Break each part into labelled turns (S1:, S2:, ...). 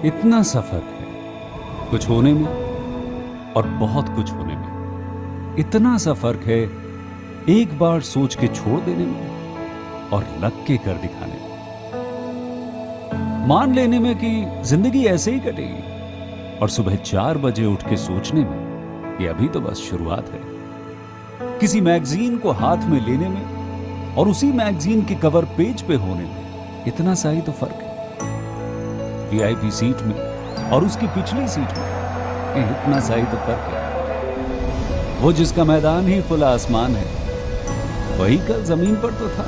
S1: इतना सा फर्क है कुछ होने में और बहुत कुछ होने में। इतना सा फर्क है एक बार सोच के छोड़ देने में और लग के कर दिखाने में। मान लेने में कि जिंदगी ऐसे ही कटेगी और सुबह 4 बजे उठ के सोचने में ये अभी तो बस शुरुआत है। किसी मैगजीन को हाथ में लेने में और उसी मैगजीन के कवर पेज पे होने में इतना सा ही तो फर्क है। वीआईपी सीट में और उसकी पिछली सीट में इतना सा ही तो फर्क है। वो जिसका मैदान ही खुला आसमान है वही कल जमीन पर तो था।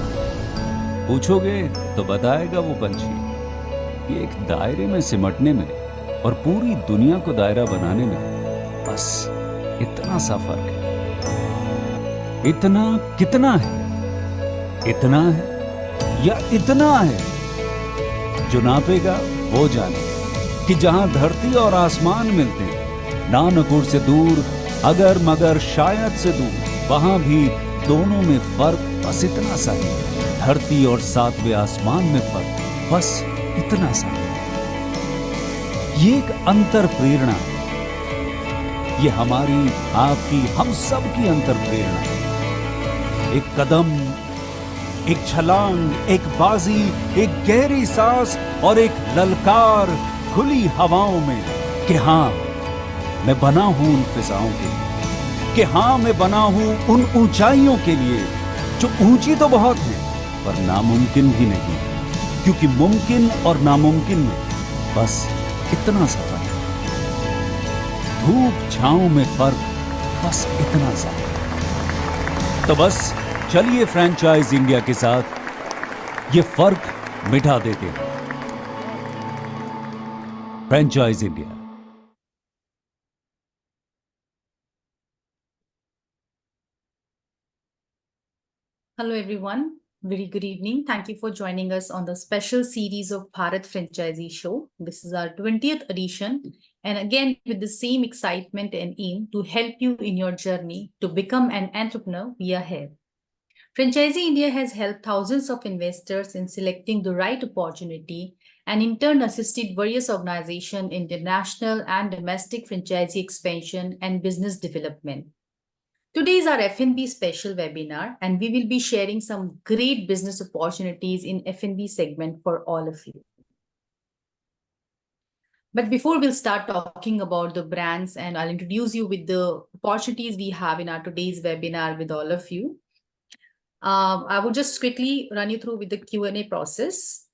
S1: पूछोगे तो बताएगा वो पंछी ये एक दायरे में सिमटने में और पूरी दुनिया को दायरा बनाने में बस इतना सा फर्क है। इतना कितना है? इतना है या इतना है? जो नापेगा वो जाने कि जहां धरती और आसमान मिलते हैं, नानकुर से दूर, अगर मगर शायद से दूर, वहां भी दोनों में फर्क बस इतना सा है। धरती और सातवें आसमान में फर्क बस इतना सा है। ये एक अंतर प्रेरणा है। ये हमारी, आपकी, हम सब की अंतर प्रेरणा है। एक कदम, एक छलांग, एक बाजी, एक गहरी सांस और एक ललकार खुली हवाओं में कि हाँ मैं बना हूं उन फिजाओं के लिए, कि हाँ मैं बना हूं उन ऊंचाइयों के लिए जो ऊंची तो बहुत है पर नामुमकिन भी नहीं, क्योंकि मुमकिन और नामुमकिन में बस इतना सा फर्क है। धूप छांव में फर्क बस इतना सा। तो बस चलिए फ्रेंचाइज इंडिया के साथ ये फर्क मिटा देते हैं। Franchise India.
S2: Hello, everyone. Very good evening. Thank you for joining us on the special series of Bharat Franchisee Show. This is our 20th edition. And again, with the same excitement and aim to help you in your journey to become an entrepreneur, we are here. Franchisee India has helped thousands of investors in selecting the right opportunity and in turn assisted various organizations in the national and domestic franchisee expansion and business development. Today is our F&B special webinar, and we will be sharing some great business opportunities in F&B segment for all of you. But before we'll start talking about the brands, and I'll introduce you with the opportunities we have in our today's webinar with all of you. I will just quickly run you through with the Q&A process.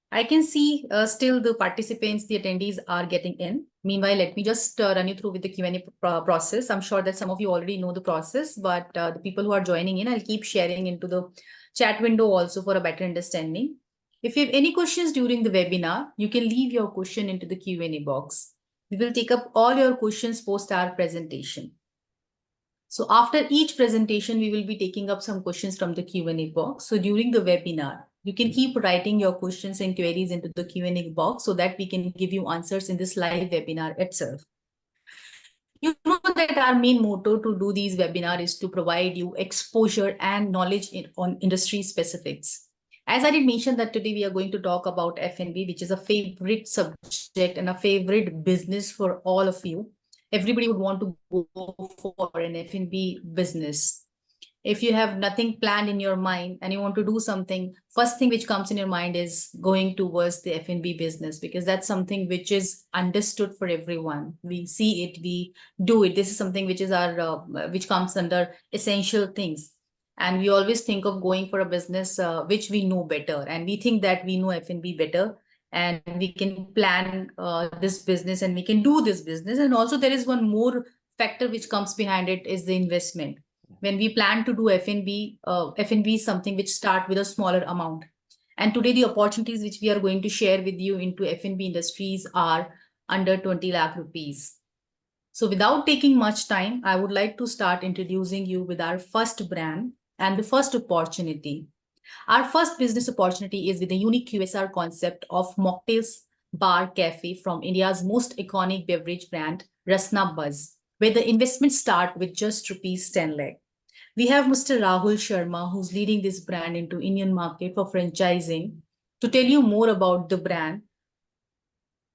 S2: I can see still the participants, the attendees are getting in. Meanwhile, let me just run you through with the Q&A process. I'm sure that some of you already know the process, but the people who are joining in, I'll keep sharing into the chat window also for a better understanding. If you have any questions during the webinar, you can leave your question into the Q&A box. We will take up all your questions post our presentation. So after each presentation, we will be taking up some questions from the Q&A box. So during the webinar, you can keep writing your questions and queries into the Q&A box so that we can give you answers in this live webinar itself. You know that our main motto to do these webinars is to provide you exposure and knowledge on industry specifics. As I did mention that today we are going to talk about F&B, which is a favorite subject and a favorite business for all of you. Everybody would want to go for an F&B business. If you have nothing planned in your mind and you want to do something, first thing which comes in your mind is going towards the F&B business, because that's something which is understood for everyone. We see it, we do it. This is something which is our which comes under essential things. And we always think of going for a business which we know better, and we think that we know F&B better and we can plan this business and we can do this business. And also there is one more factor which comes behind it is the investment. When we plan to do F&B, F&B is something which start with a smaller amount. And today the opportunities which we are going to share with you into F&B industries are under 20 lakh rupees. So without taking much time, I would like to start introducing you with our first brand and the first opportunity. Our first business opportunity is with a unique QSR concept of mocktails bar cafe from India's most iconic beverage brand, Rasna Buzz, where the investments start with just rupees 10 lakh. We have Mr. Rahul Sharma, who's leading this brand into Indian market for franchising, to tell you more about the brand.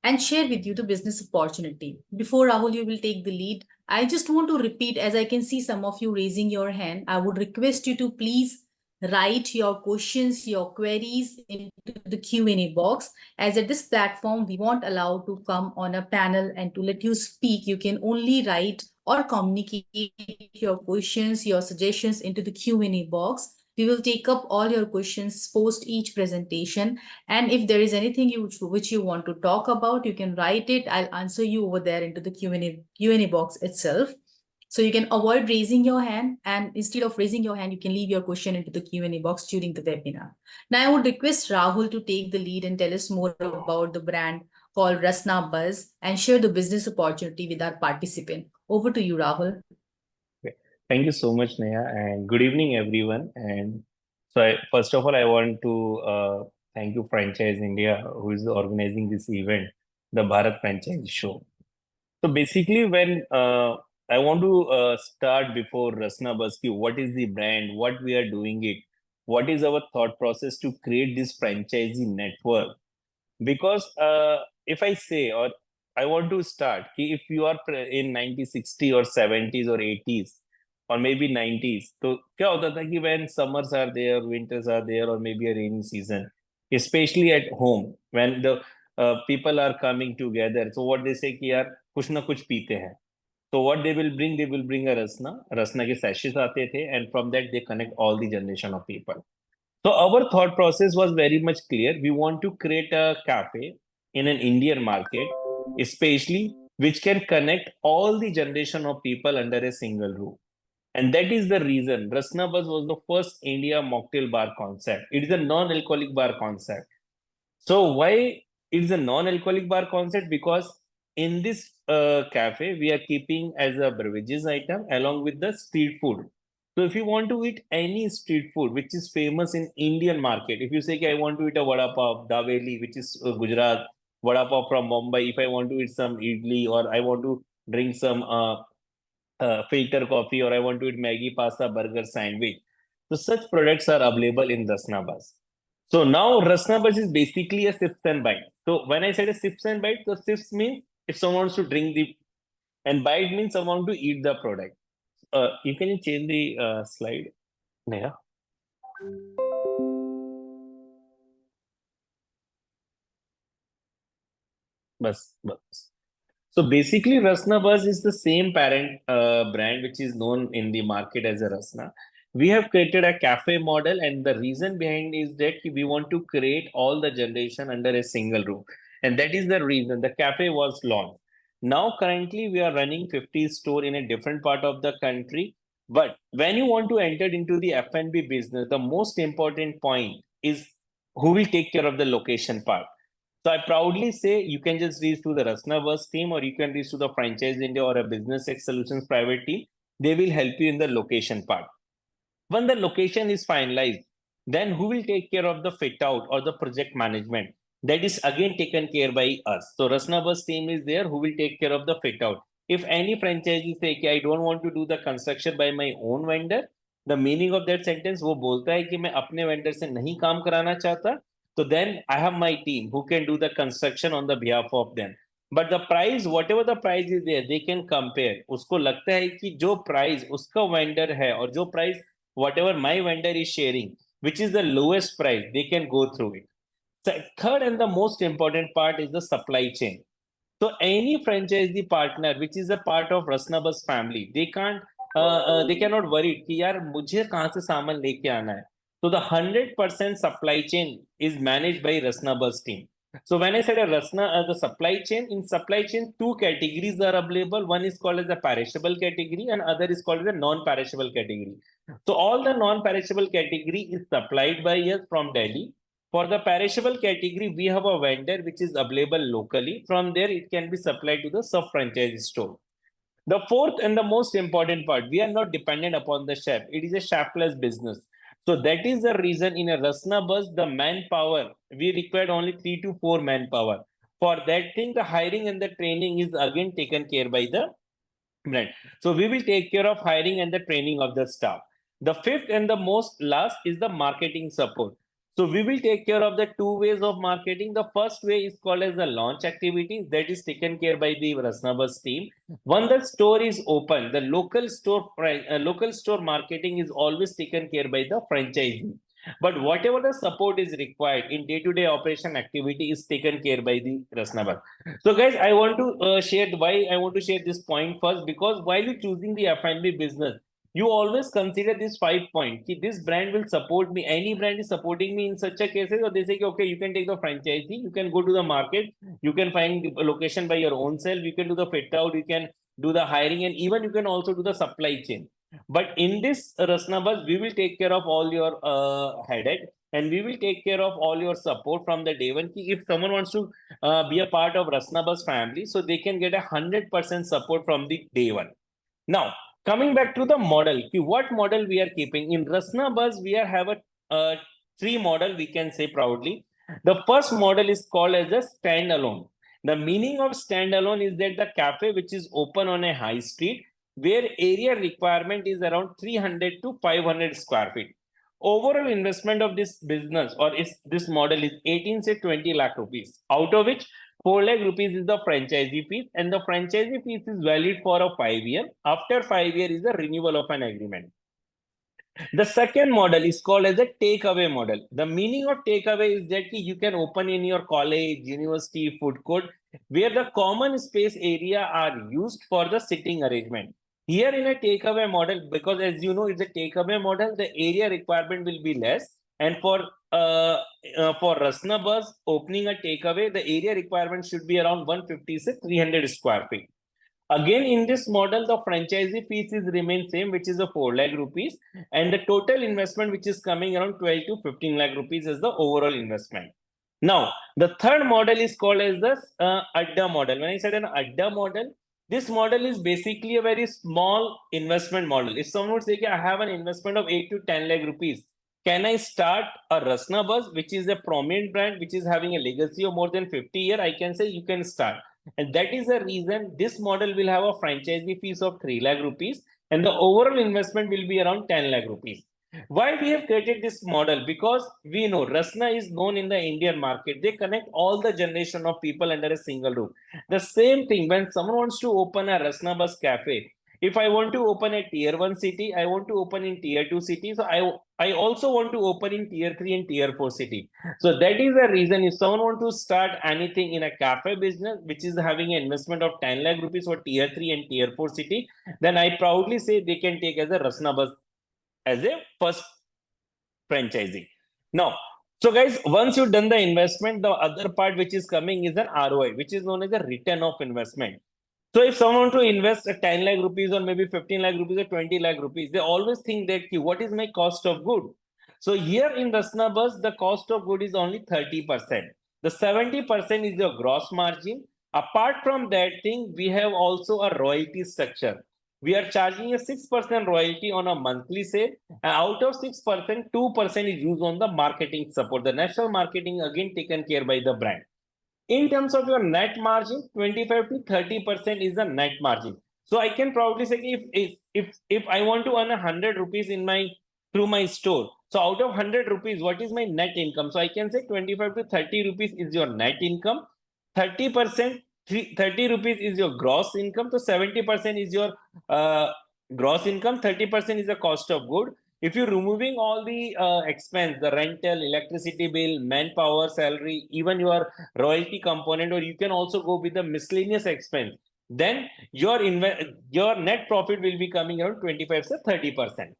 S2: and share with you the business opportunity. Before Rahul, you will take the lead. I just want to repeat, as I can see some of you raising your hand, I would request you to please write your questions, your queries into the Q&A box. As at this platform, we won't allow to come on a panel and to let you speak. You can only write or communicate your questions, your suggestions into the Q&A box. We will take up all your questions post each presentation. And if there is anything which you want to talk about, you can write it. I'll answer you over there into the Q&A box itself. So you can avoid raising your hand, and instead of raising your hand, you can leave your question into the Q&A box during the webinar. Now I would request Rahul to take the lead and tell us more about the brand called Rasna Buzz and share the business opportunity with our participant. Over to you, Rahul.
S3: Okay. Thank you so much, Neha, and good evening, everyone. And so, first of all, I want to thank you, Franchise India, who is organizing this event, the Bharat Franchise Show. So basically, when I want to start before Rasna Baski, what is the brand, what we are doing it, what is our thought process to create this franchisee network? Because if I say, or I want to start, if you are in 1960 or 70s or 80s or maybe 90s, तो क्या होता था कि when summers are there, winters are there, or maybe a rainy season, especially at home, when the people are coming together, so what they say कि यार कुछ ना कुछ पीते हैं. So what they will bring a rasna के sachets आते थे, and from that they connect all the generation of people. So our thought process was very much clear. We want to create a cafe in an Indian market, especially which can connect all the generation of people under a single roof. And that is the reason Rasna Buzz was the first India mocktail bar concept. It is a non-alcoholic bar concept. So why it is a non-alcoholic bar concept? Because in this cafe, we are keeping as a beverages item along with the street food. So if you want to eat any street food which is famous in Indian market, if you say I want to eat a vada pav, Daveli, which is Gujarat, vada pav from Mumbai, if I want to eat some idli, or I want to drink some filter coffee, or I want to eat Maggi pasta, burger, sandwich. So such products are available in Rasna Buzz. So now Rasna Buzz is basically a sips and bite. So when I said a sips and bite, so sips means if someone wants to drink the, and bite means someone to eat the product. You can change the slide, Neha. Bus. So basically, Rasna Buzz is the same parent brand which is known in the market as a Rasna. We have created a cafe model, and the reason behind is that we want to create all the generation under a single roof, and that is the reason the cafe was launched. Now, currently, we are running 50 store in a different part of the country. But when you want to enter into the F&B business, the most important point is who will take care of the location part. So I proudly say you can just reach to the Rasnaverse team, or you can reach to the Franchise India or a Business X Solutions private team. They will help you in the location part. When the location is finalized, then who will take care of the fit out or the project management? That is again taken care by us. So Rasnaverse team is there who will take care of the fit out. If any franchisee say कि I don't want to do the construction by my own vendor, the meaning of that sentence वो बोलता है कि मैं अपने vendor से नहीं काम कराना चाहता, so then I have my team who can do the construction on the behalf of them. But the price, whatever the price is there, they can compare. उसको लगता है कि जो price उसका vendor है और जो price whatever my vendor is sharing, which is the lowest price, they can go through it. So third and the most important part is the supply chain. So any franchisee partner which is a part of Rasnabas family, they cannot worry कि यार मुझे कहाँ से सामान लेके आना है. So the 100% supply chain is managed by Rasnabas team. So when I said a Rasna as a supply chain, in supply chain, two categories are available. One is called as the perishable category, and other is called as the non-perishable category. So all the non-perishable category is supplied by us from Delhi. For the perishable category, we have a vendor which is available locally. From there, it can be supplied to the sub-franchise store. The fourth and the most important part, we are not dependent upon the chef. It is a chefless business. So that is the reason in a Rasna bus, the manpower, we required only 3 to 4 manpower. For that thing, the hiring and the training is again taken care by the brand. So we will take care of hiring and the training of the staff. The fifth and the most last is the marketing support. So we will take care of the two ways of marketing. The first way is called as the launch activity, that is taken care by the Rasnabas team. When the store is open, the local store marketing is always taken care by the franchisee. But whatever the support is required in day-to-day operation activity is taken care by the Rasnabas. So guys, I want to share why I want to share this point first, because while you choosing the F&B business, you always consider this 5 points. This brand will support me. Any brand is supporting me in such a cases, or they say, okay, you can take the franchisee, you can go to the market, you can find the location by your own self, you can do the fit out, you can do the hiring, and even you can also do the supply chain. But in this Rasnabas, we will take care of all your headache, and we will take care of all your support from the day one. If someone wants to be a part of Rasnabas family, so they can get 100% support from the day one. Now, coming back to the model, what model we are keeping in Rasnabas, we are have a three model, we can say proudly. The first model is called as a standalone. The meaning of standalone is that the cafe which is open on a high street, where area requirement is around 300 to 500 square feet. Overall investment of this business or this model is 18 say 20 lakh rupees, out of which 4 lakh rupees is the franchisee fees, and the franchisee fees is valid for a 5 year. After 5 years is the renewal of an agreement. The second model is called as a takeaway model. The meaning of takeaway is that you can open in your college, university, food court, where the common space area are used for the sitting arrangement. Here in a takeaway model, because as you know, it's a takeaway model, the area requirement will be less. And for Rasnabas opening a takeaway, the area requirement should be around 150 to 300 square feet. Again, in this model, the franchisee fees is remain same, which is a 4 lakh rupees, and the total investment, which is coming around 12 to 15 lakh rupees, is the overall investment. Now, the third model is called as the Adda model. When I said an Adda model, this model is basically a very small investment model. If someone would say, I have an investment of 8 to 10 lakh rupees, can I start a Rasnabas, which is a prominent brand, which is having a legacy of more than 50 years? I can say you can start. And that is the reason this model will have a franchisee fees of 3 lakh rupees, and the overall investment will be around 10 lakh rupees. Why we have created this model? Because we know Rasna is known in the Indian market. They connect all the generation of people under a single roof. The same thing when someone wants to open a Rasna Bus cafe. If I want to open a tier 1 city, I want to open in tier 2 city. So I also want to open in tier 3 and tier 4 city. So that is the reason if someone want to start anything in a cafe business, which is having an investment of 10 lakh rupees for tier 3 and tier 4 city, then I proudly say they can take as a Rasna Bus as a first franchising. Now, so guys, once you've done the investment, the other part which is coming is an ROI, which is known as a return of investment. So if someone want to invest a 10 lakh rupees or maybe 15 lakh rupees or 20 lakh rupees, they always think that what is my cost of good? So here in Rasna Bus, the cost of good is only 30%. The 70% is your gross margin. Apart from that thing, we have also a royalty structure. We are charging a 6% royalty on a monthly sale. And out of 6%, 2% is used on the marketing support. The national marketing again taken care by the brand. In terms of your net margin, 25 to 30% is the net margin. So I can proudly say if I want to earn 100 rupees in my through my store, so out of 100 rupees, what is my net income? So I can say 25 to 30 rupees is your net income, 30%, 30 rupees is your gross income, so 70% is your gross income, 30% is the cost of good. If you're removing all the expense, the rental, electricity bill, manpower, salary, even your royalty component, or you can also go with the miscellaneous expense, then your net profit will be coming around 25 to 30%.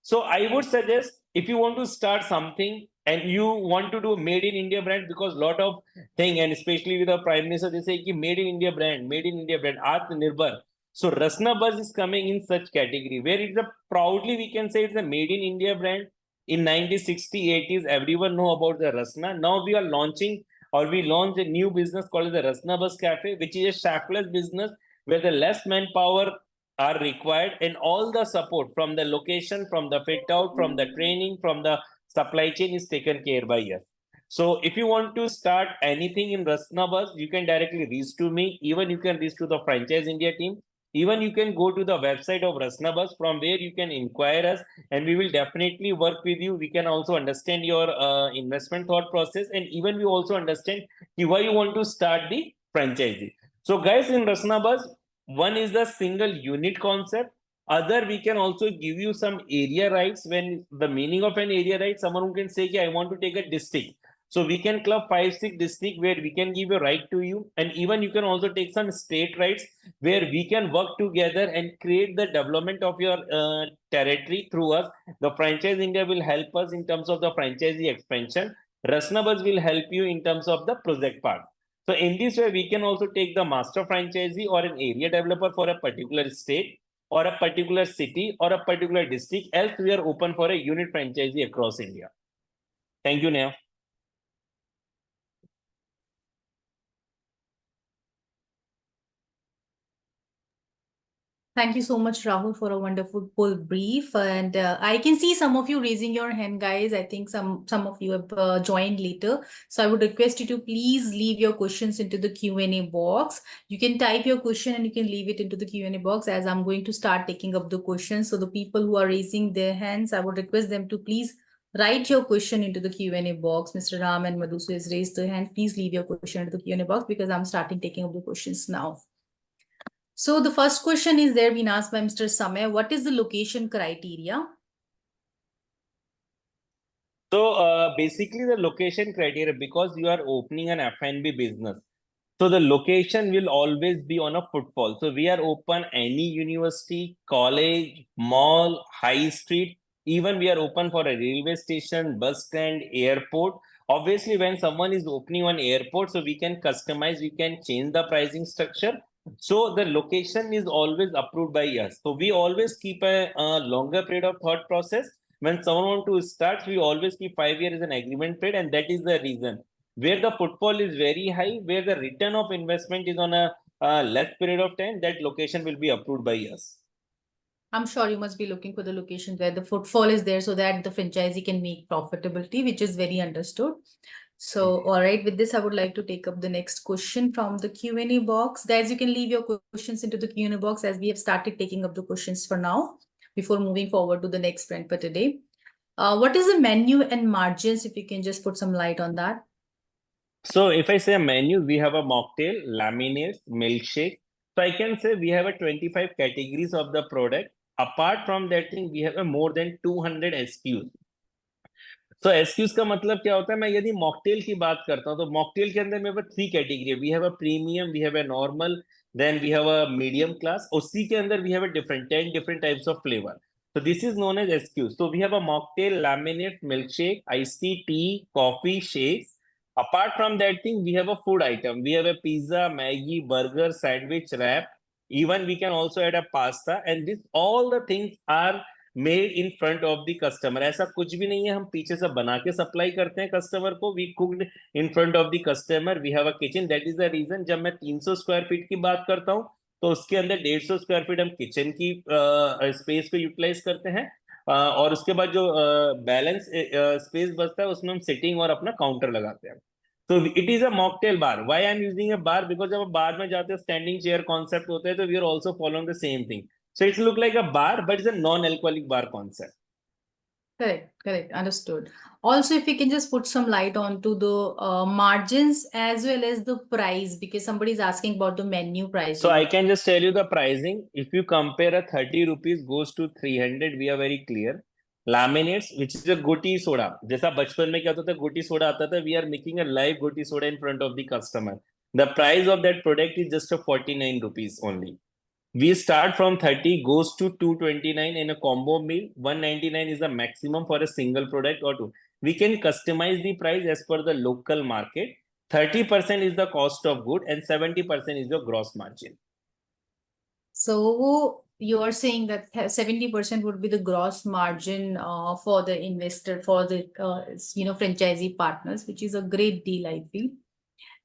S3: So I would suggest if you want to start something and you want to do made in India brand, because lot of thing, and especially with the Prime Minister, they say made in India brand, Atmanirbhar. So Rasna Buzz is coming in such category where it's a proudly we can say it's a made in India brand. In 1960s, 80s, everyone know about the Rasna. Now we are launching or we launched a new business called the Rasna Bus Cafe, which is a chefless business where the less manpower are required and all the support from the location, from the fit out, from the training, from the supply chain is taken care by us. So if you want to start anything in Rasna Bus, you can directly reach to me. Even you can reach to the Franchise India team. even you can go to the website of Rasnabas, from where you can inquire us, and we will definitely work with you. We can also understand your investment thought process, and even we also understand why you want to start the franchisee. So guys, in Rasnabas, one is the single unit concept. Other, we can also give you some area rights. When the meaning of an area right, someone who can say, I want to take a district. So we can club 5-6 districts where we can give a right to you. And even you can also take some state rights where we can work together and create the development of your territory through us. The Franchise India will help us in terms of the franchisee expansion. Rasnabas will help you in terms of the project part. So in this way, we can also take the master franchisee or an area developer for a particular state or a particular city or a particular district. Else, we are open for a unit franchisee across India. Thank you, Neha.
S2: Thank you so much, Rahul, for a wonderful full brief. And I can see some of you raising your hand, guys. I think some of you have joined later. So I would request you to please leave your questions into the Q&A box. You can type your question and you can leave it into the Q&A box, as I'm going to start taking up the questions. So the people who are raising their hands, I would request them to please write your question into the Q&A box. Mr. Ram and Madhusu has raised their hand. Please leave your question into the Q&A box, because I'm starting taking up the questions now. So the first question is there being asked by Mr. Samay. What is the location criteria?
S3: So basically the location criteria, because you are opening an F&B business, so the location will always be on a footfall. So we are open any university, college, mall, high street, even we are open for a railway station, bus stand, airport. Obviously, when someone is opening on airport, so we can customize, we can change the pricing structure. So the location is always approved by us. So we always keep a longer period of thought process. When someone want to start, we always keep 5 years as an agreement period, and that is the reason. Where the footfall is very high, where the return of investment is on a less period of time, that location will be approved by us.
S2: I'm sure you must be looking for the location where the footfall is there, so that the franchisee can make profitability, which is very understood. So, all right, with this, I would like to take up the next question from the Q&A box. Guys, you can leave your questions into the Q&A box, as we have started taking up the questions for now, before moving forward to the next trend for today. What is the menu and margins, if you can just put some light on that?
S3: So if I say a menu, we have a mocktail, laminates, milkshake. So I can say we have a 25 categories of the product. Apart from that thing, we have a more than 200 SKUs. So SKUs का मतलब क्या होता है? मैं यदि mocktail की बात करता हूँ, तो मॉकटेल के अंदर में 3 कैटेगरी है. We have a premium, we have a normal, then we have a medium class. उसी के अंदर we have a different 10 different types of flavor. So this is known as SKUs. So we have a mocktail, laminate, milkshake, iced tea, coffee, shakes. Apart from that thing, we have a food item. We have a pizza, Maggi, burger, sandwich, wrap. Even we can also add a pasta, and this all the things are made in front of the customer. ऐसा कुछ भी नहीं है हम पीछे से बना के सप्लाई करते हैं कस्टमर को. We cooked in front of the customer. We have a kitchen. That is the reason जब मैं 300 स्क्वायर फीट की बात करता हूँ, तो उसके अंदर 150 स्क्वायर फीट हम किचन की स्पेस को यूटिलाइज करते हैं, और उसके बाद जो बैलेंस स्पेस बचता है उसमें हम सिटिंग और अपना काउंटर लगाते हैं. तो it is a mocktail bar. Why I am using a bar? Because जब बार में जाते हैं स्टैंडिंग चेयर कॉन्सेप्ट होता है, तो we are also following the same thing. So it look like a bar, but it's a non-alcoholic bar concept.
S2: Correct. Understood. Also, if you can just put some light onto the margins as well as the price, because somebody is asking about the menu pricing.
S3: So I can just tell you the pricing. If you compare a 30 rupees goes to 300, we are very clear. Laminates, which is a gooti soda. जैसा बचपन में क्या होता था, गोटी soda आता था. We are making a live gooti soda in front of the customer. The price of that product is just a 49 rupees only. We start from 30, goes to 229 in a combo meal. 199 is the maximum for a single product or two. We can customize the price as per the local market. 30% is the cost of good and 70% is your gross margin.
S2: So you are saying that 70% would be the gross margin for the investor, for the franchisee partners, which is a great deal, I feel.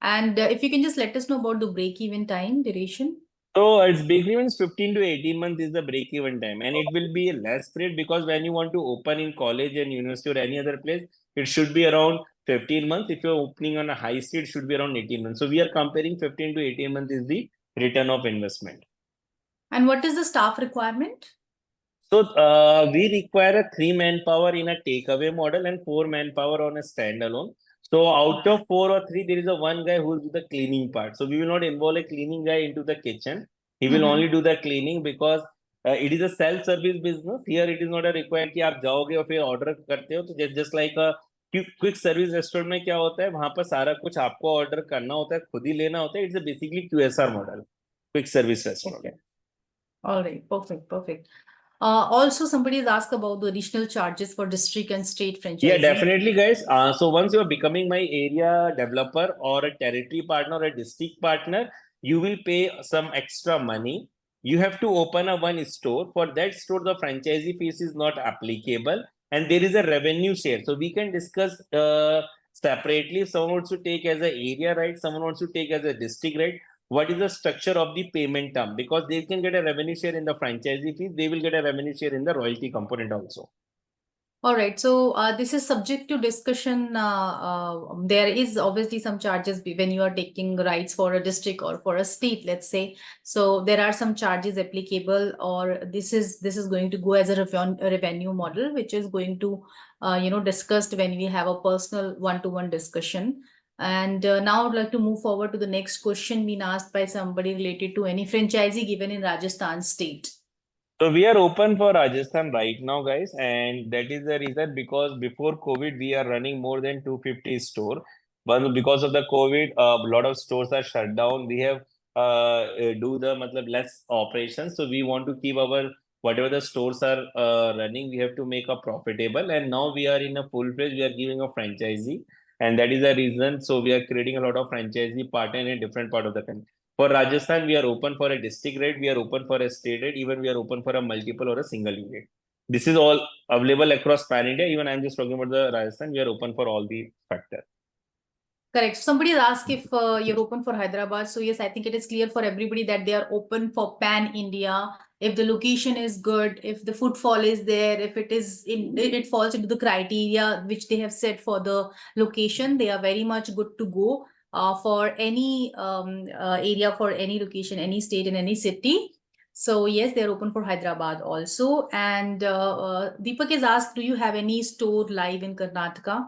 S2: And if you can just let us know about the break-even time duration.
S3: So its break-even is 15 to 18 months is the break-even time, and it will be less period because when you want to open in college and university or any other place, it should be around 15 months. If you're opening on a high street, it should be around 18 months. So we are comparing 15 to 18 months is the return of investment.
S2: And what is the staff requirement?
S3: So we require a 3 manpower in a takeaway model and 4 manpower on a standalone. So out of 4 or 3, there is a one guy who will do the cleaning part. So we will not involve a cleaning guy into the kitchen. He will only do the cleaning because it is a self-service business. Here it is not a required कि आप जाओगे और फिर order करते हो. तो just like a quick service restaurant में क्या होता है वहाँ पर सारा कुछ आपको order करना होता है खुद ही लेना होता है. It's a basically QSR model, quick service restaurant.
S2: Okay. All right, perfect. Also, somebody has asked about the additional charges for district and state franchise.
S3: Yeah, definitely, guys. So once you are becoming my area developer or a territory partner or a district partner, you will pay some extra money. You have to open a one store. For that store, the franchisee fees is not applicable, and there is a revenue share. So we can discuss separately. If someone wants to take as an area right, someone wants to take as a district right. What is the structure of the payment term? Because they can get a revenue share in the franchisee fees, they will get a revenue share in the royalty component also.
S2: All right, so this is subject to discussion. There is obviously some charges when you are taking rights for a district or for a state, let's say. So there are some charges applicable, or this is going to go as a revenue model, which is going to discussed when we have a personal one-to-one discussion. And now I'd like to move forward to the next question being asked by somebody related to any franchisee given in Rajasthan state.
S3: So we are open for Rajasthan right now, guys, and that is the reason because before COVID we are running more than 250 store. But because of the COVID, a lot of stores are shut down. We have do the less operations, so we want to keep our whatever the stores are running. We have to make a profitable, and now we are in a full phase. We are giving a franchisee, and that is the reason. So we are creating a lot of franchisee partner in a different part of the country. For Rajasthan, we are open for a district rate, we are open for a state rate, even we are open for a multiple or a single unit. This is all available across pan India. Even I'm just talking about the Rajasthan, we are open for all the factors.
S2: Correct. Somebody has asked if you're open for Hyderabad. So yes, I think it is clear for everybody that they are open for pan India. If the location is good, if the footfall is there, if it falls into the criteria which they have set for the location, they are very much good to go for any area, for any location, any state and any city. So yes, they're open for Hyderabad also. And Deepak has asked, do you have any store live in Karnataka?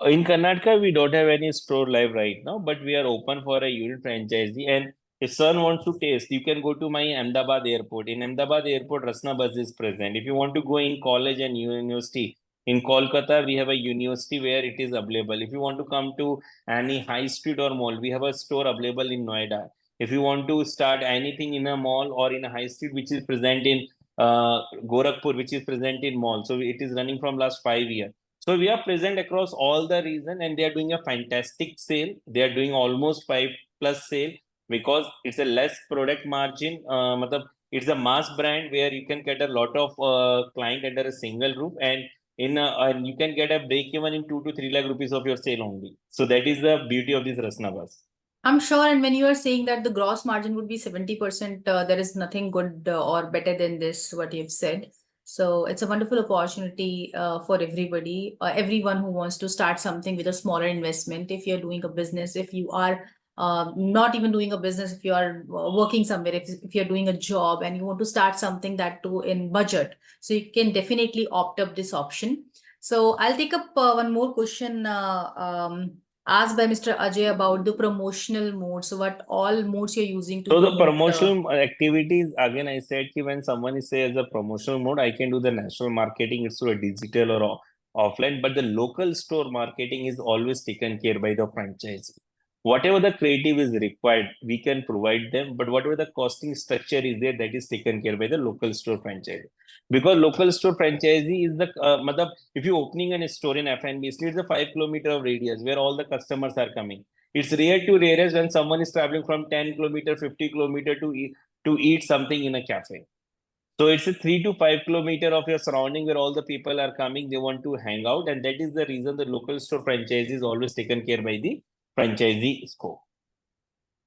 S3: In Karnataka, we don't have any store live right now, but we are open for a unit franchisee. And if someone wants to taste, you can go to my Ahmedabad airport. In Ahmedabad airport, Rasna Bus is present. If you want to go in college and university, in Kolkata, we have a university where it is available. If you want to come to any high street or mall, we have a store available in Noida. If you want to start anything in a mall or in a high street, which is present in Gorakhpur, which is present in mall. So it is running from last 5 years. So we are present across all the region and they are doing a fantastic sale. They are doing almost 5+ sale because it's a less product margin. It's a mass brand where you can get a lot of client under a single roof and and you can get a break even in 2 to 3 lakh rupees of your sale only. So that is the beauty of this Rasna Bus.
S2: I'm sure, and when you are saying that the gross margin would be 70%, there is nothing good or better than this, what you've said. So it's a wonderful opportunity for everybody, everyone who wants to start something with a smaller investment. If you're doing a business, if you are not even doing a business, if you are working somewhere, if you're doing a job and you want to start something that too in budget, so you can definitely opt up this option. So I'll take up one more question asked by Mr. Ajay about the promotional mode. So what all modes you're using to
S3: So the
S2: promote,
S3: promotional activities, again, I said when someone is say as a promotional mode, I can do the national marketing, it's through a digital or offline, but the local store marketing is always taken care by the franchise. Whatever the creative is required, we can provide them, but whatever the costing structure is there, that is taken care by the local store franchise. Because local store franchisee is the if you're opening a store in FNB, it's a 5 kilometer of radius where all the customers are coming. It's rare to rarest when someone is traveling from 10 kilometer, 50 kilometer to eat something in a cafe. So it's a 3 to 5 kilometer of your surrounding where all the people are coming, they want to hang out. And that is the reason the local store franchise is always taken care by the franchisee scope.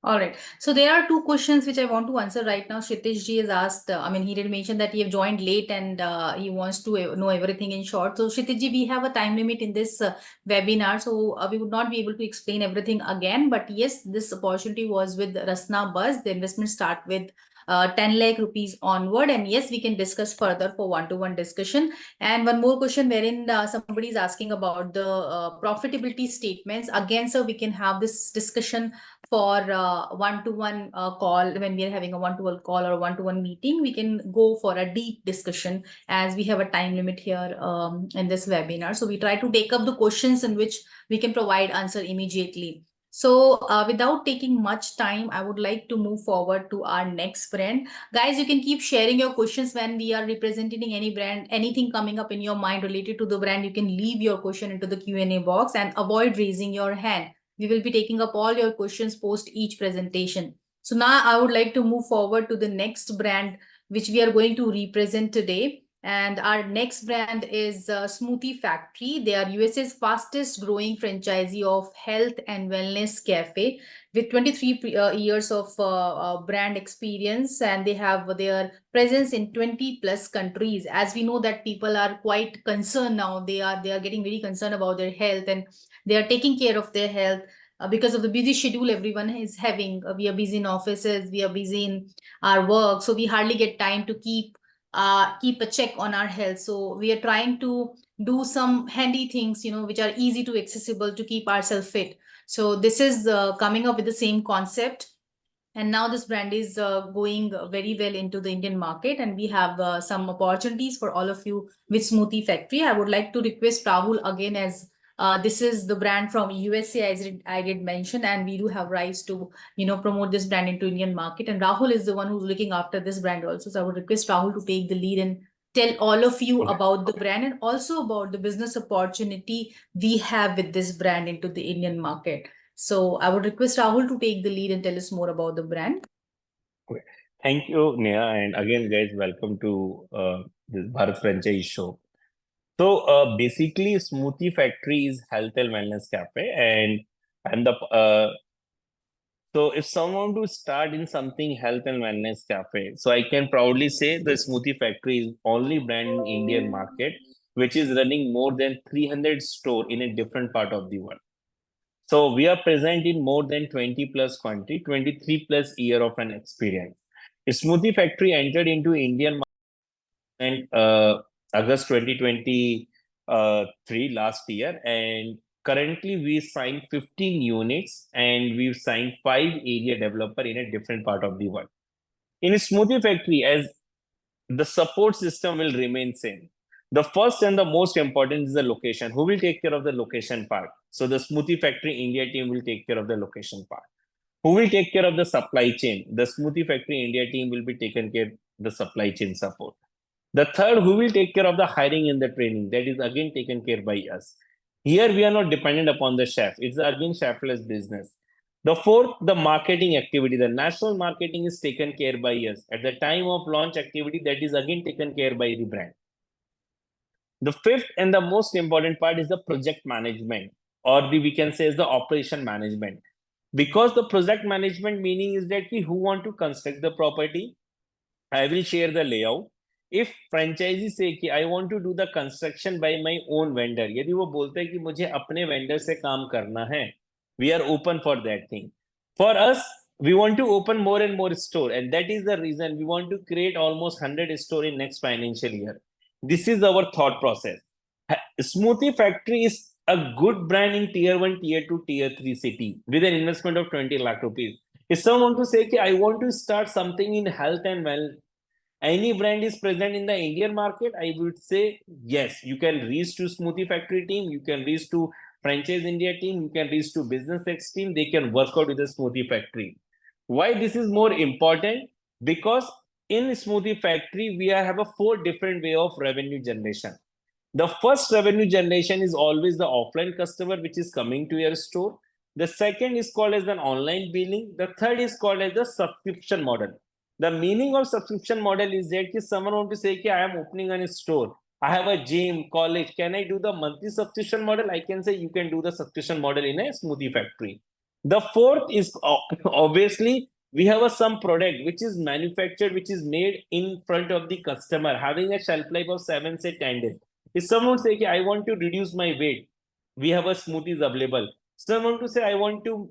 S2: All right. So there are two questions which I want to answer right now. Kshitij ji has asked, he did mention that he have joined late and he wants to know everything in short. So Kshitij ji, we have a time limit in this webinar. So we would not be able to explain everything again. But yes, this opportunity was with Rasna Bus. The investment start with 10 lakh rupees onward. And yes, we can discuss further for one-to-one discussion. And one more question wherein somebody is asking about the profitability statements. Again, sir, we can have this discussion for one-to-one call. When we are having a one-to-one call or one-to-one meeting, we can go for a deep discussion, as we have a time limit here in this webinar. So we try to take up the questions in which we can provide answer immediately. So without taking much time, I would like to move forward to our next brand. Guys, you can keep sharing your questions when we are representing any brand. Anything coming up in your mind related to the brand, you can leave your question into the Q&A box and avoid raising your hand. We will be taking up all your questions post each presentation. So now I would like to move forward to the next brand which we are going to represent today. And our next brand is Smoothie Factory. They are USA's fastest growing franchisee of health and wellness cafe with 23 years of brand experience, and they have their presence in 20 plus countries. As we know that people are quite concerned now, they are getting very concerned about their health, and they are taking care of their health because of the busy schedule everyone is having. We are busy in offices, we are busy in our work, so we hardly get time to keep a check on our health. So we are trying to do some handy things, which are easy to accessible to keep ourselves fit. So this is coming up with the same concept. And now this brand is going very well into the Indian market, and we have some opportunities for all of you with Smoothie Factory. I would like to request Rahul again, as this is the brand from USA, as I did mention, and we do have rights to promote this brand into Indian market. And Rahul is the one who's looking after this brand also. So I would request Rahul to take the lead and tell all of you about the brand and also about the business opportunity we have with this brand into the Indian market. So I would request Rahul to take the lead and tell us more about the brand.
S3: Okay. Thank you, Neha. And again, guys, welcome to this Bharat franchise show. So basically, Smoothie Factory is health and wellness cafe, and the so if someone to start in something health and wellness cafe, so I can proudly say the Smoothie Factory is only brand in Indian market which is running more than 300 store in a different part of the world. So we are present in more than 20 plus country, 23 plus year of an experience. Smoothie Factory entered into Indian market August 2023 last year, and currently we signed 15 units and we've signed 5 area developer in a different part of the world. In Smoothie Factory, as the support system will remain same. The first and the most important is the location. Who will take care of the location part? So the Smoothie Factory India team will take care of the location part. Who will take care of the supply chain? The Smoothie Factory India team will be taken care of the supply chain support. The third, who will take care of the hiring and the training? That is again taken care by us. Here we are not dependent upon the chef. It's again chefless business. The fourth, the marketing activity. The national marketing is taken care by us. At the time of launch activity, that is again taken care by the brand. The fifth and the most important part is the project management, or we can say is the operation management. Because the project management meaning is that who want to construct the property, I will share the layout. If franchisee say कि I want to do the construction by my own vendor, यदि वो बोलते हैं कि मुझे अपने vendor से काम करना है, we are open for that thing. For us, we want to open more and more store, and that is the reason we want to create almost 100 store in next financial year. This is our thought process. Smoothie Factory is a good brand in tier 1, tier 2, tier 3 city with an investment of 20 lakh rupees. If someone want to say, I want to start something in health and wellness, any brand is present in the Indian market, I would say, yes, you can reach to Smoothie Factory team, you can reach to Franchise India team, you can reach to Business X team, they can work out with the Smoothie Factory. Why this is more important? Because in Smoothie Factory, we have a 4 different way of revenue generation. The first revenue generation is always the offline customer, which is coming to your store. The second is called as an online billing. The third is called as the subscription model. The meaning of subscription model is that someone want to say, I am opening a store. I have a gym, college. Can I do the monthly subscription model? I can say you can do the subscription model in a Smoothie Factory. The fourth is obviously we have some product which is manufactured, which is made in front of the customer, having a shelf life of 7 to 10 days. If someone say, I want to reduce my weight, we have a smoothies available. Some want to say, I want to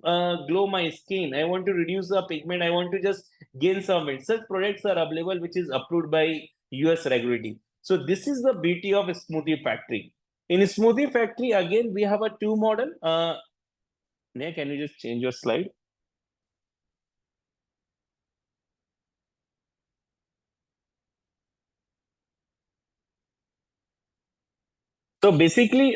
S3: glow my skin, I want to reduce the pigment, I want to just gain some weight. Such products are available, which is approved by US regularity. So this is the beauty of a smoothie factory. In a smoothie factory, again, we have a two model. Nia, can you just change your slide? So basically,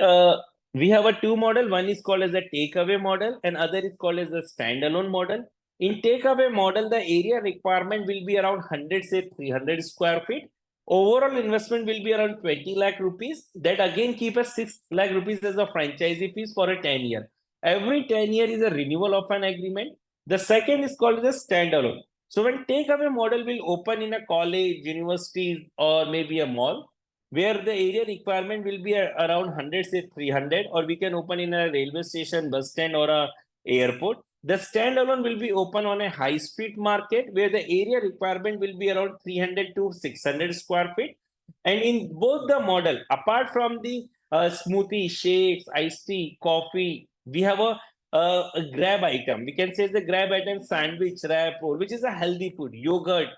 S3: we have a two model. One is called as a takeaway model, and other is called as a standalone model. In takeaway model, the area requirement will be around 100, say 300 square feet. Overall investment will be around 20 lakh rupees. That again keep a 6 lakh rupees as a franchisee fees for a 10-year. Every 10-year is a renewal of an agreement. The second is called as a standalone. So when takeaway model will open in a college, universities, or maybe a mall, where the area requirement will be around 100, say 300, or we can open in a railway station, bus stand, or a airport. The standalone will be open on a high street market where the area requirement will be around 300 to 600 square feet. And in both the model, apart from the smoothie, shakes, iced tea, coffee, we have a grab item. We can say the grab item sandwich, wrap, which is a healthy food, yogurt,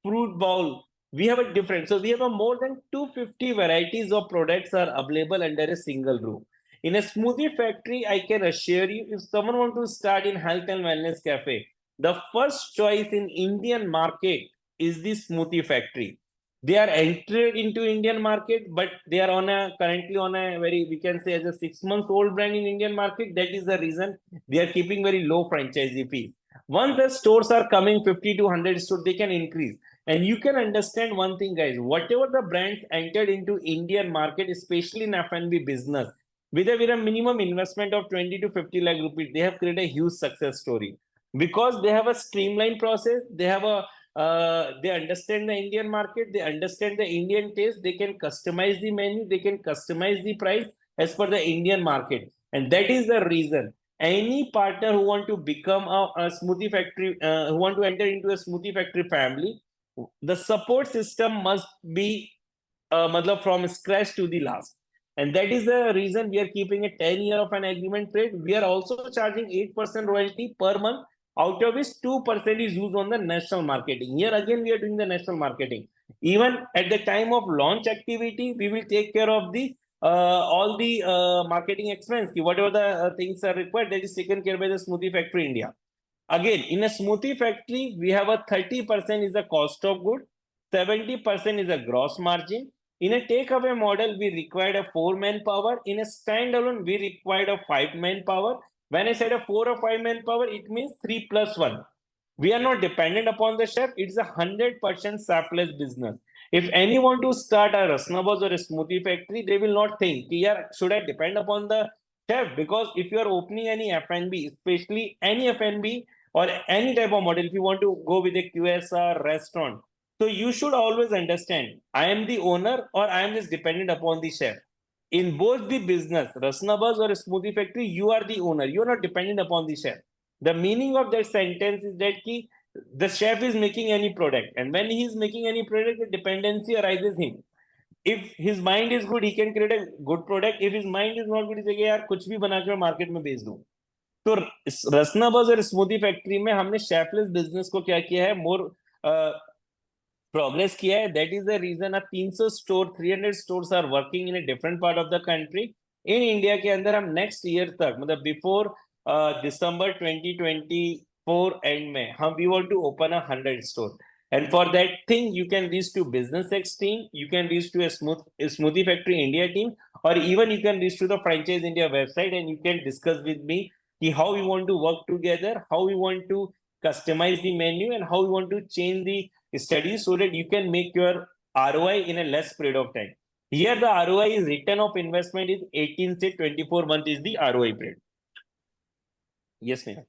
S3: fruit bowl. We have a different. So we have a more than 250 varieties of products are available under a single roof. In a smoothie factory, I can assure you, if someone want to start in health and wellness cafe, the first choice in Indian market is the smoothie factory. They are entered into Indian market, but they are on a currently on a very, we can say, as a 6 month old brand in Indian market. That is the reason they are keeping very low franchisee fee. Once the stores are coming 50 to 100 stores, they can increase. And you can understand one thing, guys, whatever the brands entered into Indian market, especially in F&B business, with a minimum investment of 20 to 50 lakh rupees, they have created a huge success story because they have a streamlined process. They have they understand the Indian market, they understand the Indian taste, they can customize the menu, they can customize the price as per the Indian market. And that is the reason any partner who want to become a smoothie factory, who want to enter into a smoothie factory family, the support system must be from scratch to the last. And that is the reason we are keeping a 10-year of an agreement trade. We are also charging 8% royalty per month, out of which 2% is used on the national marketing. Here again, we are doing the national marketing. Even at the time of launch activity, we will take care of the all the marketing expense. Whatever the things are required, that is taken care by the Smoothie Factory India. Again, in a smoothie factory, we have a 30% is the cost of good, 70% is a gross margin. In a takeaway model, we required a 4 manpower. In a standalone, we required a 5 manpower. When I said a 4 or 5 manpower, it means 3 plus 1. We are not dependent upon the chef. It's a 100% selfless business. If anyone to start a Rasnabas or a smoothie factory, they will not think, yeah, should I depend upon the chef? Because if you are opening any F&B, especially any F&B, or any type of model, if you want to go with a QSR restaurant, so you should always understand, I am the owner or I am just dependent upon the chef. In both the business, Rasnabas or a smoothie factory, you are the owner. You are not dependent upon the chef. The meaning of that sentence is that the chef is making any product, and when he is making any product, the dependency arises him. If his mind is good, he can create a good product. If his mind is not good, he say, यार कुछ भी बना के market में बेच दूं. तो रसनाबाज और स्मूदी फैक्ट्री में हमने शेफलेस बिजनेस को क्या किया है, मोर प्रोग्रेस किया है. That is the reason 300 store 300 stores are working in a different part of the country. In India के अंदर हम नेक्स्ट ईयर तक, मतलब बिफोर दिसंबर 2024 एंड में हम we want to open 100 store. And for that thing, you can reach to Business X team, you can reach to a Smoothie Factory India team, or even you can reach to the Franchise India website and you can discuss with me how we want to work together, how we want to customize the menu, and how we want to change the studies so that you can make your ROI in a less period of time. Here the ROI is return of investment is 18 to 24 months is the ROI period. Yes, ma'am.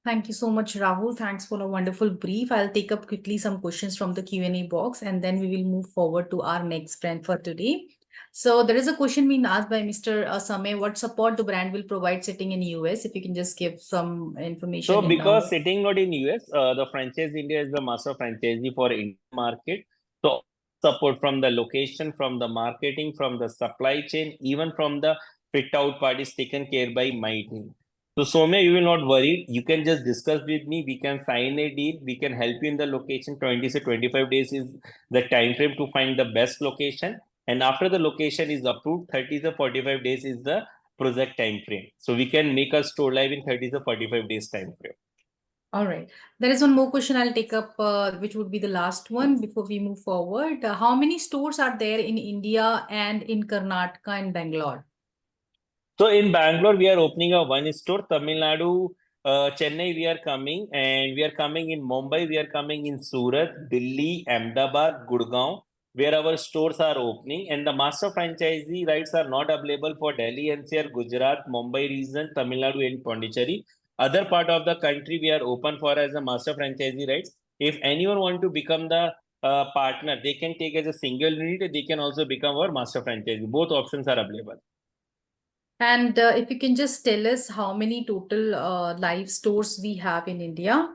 S2: Thank you so much, Rahul. Thanks for a wonderful brief. I'll take up quickly some questions from the Q&A box, and then we will move forward to our next brand for today. So there is a question being asked by Mr. Samay, what support the brand will provide sitting in US? If you can just give some information.
S3: So because sitting not in US, the franchise India is the master franchisee for Indian market. So support from the location, from the marketing, from the supply chain, even from the fit out part is taken care by my team. So Somya, you will not worry. You can just discuss with me. We can sign a deal. We can help you in the location. 20 to 25 days is the time frame to find the best location. And after the location is approved, 30 to 45 days is the project time frame. So we can make a store live in 30 to 45 days time frame.
S2: All right. There is one more question I'll take up, which would be the last one before we move forward. How many stores are there in India and in Karnataka and Bangalore?
S3: So in Bangalore, we are opening a one store. Tamil Nadu, Chennai, we are coming, and we are coming in Mumbai. We are coming in Surat, Delhi, Ahmedabad, Gurgaon, where our stores are opening. And the master franchisee rights are not available for Delhi, NCR, Gujarat, Mumbai region, Tamil Nadu, and Pondicherry. Other part of the country we are open for as a master franchisee rights. If anyone want to become the partner, they can take as a single unit. They can also become our master franchisee. Both options are available.
S2: And if you can just tell us how many total live stores we have in India.